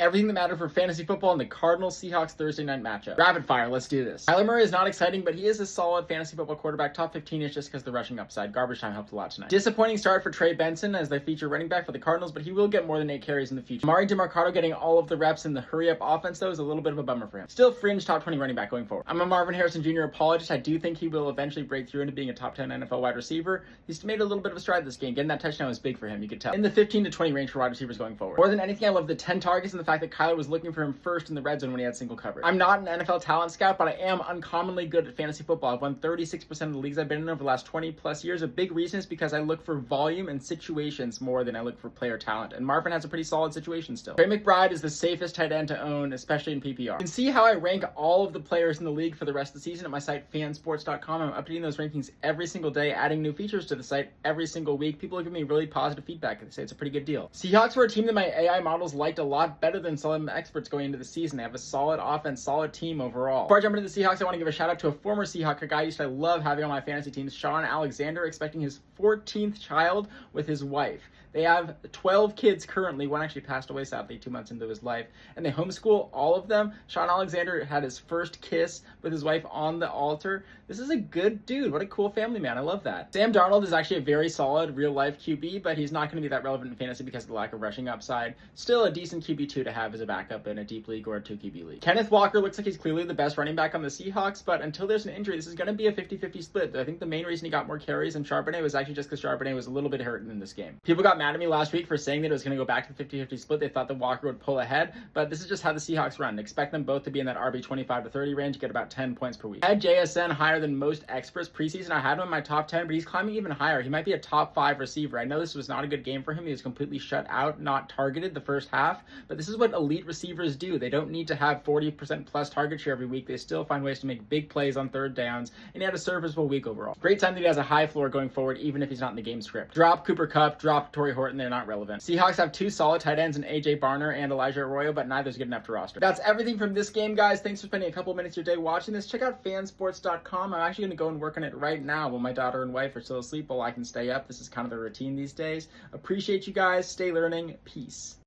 Everything that mattered for fantasy football in the Cardinals-Seahawks Thursday night matchup. Rapid fire, let's do this. Kyler Murray is not exciting, but he is a solid fantasy football quarterback, top 15-ish just because the rushing upside. Garbage time helped a lot tonight. Disappointing start for Trey Benson as they feature running back for the Cardinals, but he will get more than 8 carries in the future. Amari DeMarcado getting all of the reps in the hurry-up offense, though, is a little bit of a bummer for him. Still fringe top 20 running back going forward. I'm a Marvin Harrison Jr. apologist. I do think he will eventually break through into being a top 10 NFL wide receiver. He's made a little bit of a stride this game. Getting that touchdown was big for him, you could tell. In the 15 to 20 range for wide receivers going forward. More than anything, I love the 10 targets and the fact that Kyler was looking for him first in the red zone when he had single coverage. I'm not an NFL talent scout, but I am uncommonly good at fantasy football. I've won 36% of the leagues I've been in over the last 20 plus years. A big reason is because I look for volume and situations more than I look for player talent. And Marvin has a pretty solid situation still. Trey McBride is the safest tight end to own, especially in PPR. You can see how I rank all of the players in the league for the rest of the season at my site, fansports.com. I'm updating those rankings every single day, adding new features to the site every single week. People give me really positive feedback. They say it's a pretty good deal. Seahawks were a team that my AI models liked a lot better than some experts going into the season. They have a solid offense, solid team overall. Before I jump into the Seahawks, I want to give a shout out to a former Seahawk, a guy I love having on my fantasy team, Sean Alexander, expecting his 14th child with his wife. They have 12 kids currently. One actually passed away sadly 2 months into his life, and they homeschool all of them. Sean Alexander had his first kiss with his wife on the altar. This is a good dude. What a cool family man. I love that. Sam Darnold is actually a very solid real-life QB, but he's not going to be that relevant in fantasy because of the lack of rushing upside. Still a decent QB2 to have as a backup in a deep league or a 2 QB league. Kenneth Walker looks like he's clearly the best running back on the Seahawks, but until there's an injury, this is going to be a 50-50 split. I think the main reason he got more carries than Charbonnet was actually just because Charbonnet was a little bit hurt in this game. People got mad at me last week for saying that it was going to go back to the 50-50 split. They thought that Walker would pull ahead, but this is just how the Seahawks run. Expect them both to be in that RB 25 to 30 range, get about 10 points per week. I had JSN higher than most experts preseason. I had him in my top 10, but he's climbing even higher. He might be a top 5 receiver. I know this was not a good game for him. He was completely shut out, not targeted the first half, but this is what elite receivers do. They don't need to have 40% plus target share every week. They still find ways to make big plays on third downs, and he had a serviceable week overall. Great time that he has a high floor going forward, even if he's not in the game script. Drop Cooper Kupp, drop Torrey Horton, they're not relevant. Seahawks have 2 solid tight ends in AJ Barner and Elijah Arroyo, but neither's good enough to roster. That's everything from this game, guys. Thanks for spending a couple minutes of your day watching this. Check out fansports.com. I'm actually going to go and work on it right now while my daughter and wife are still asleep while I can stay up. This is kind of the routine these days. Appreciate you guys. Stay learning. Peace.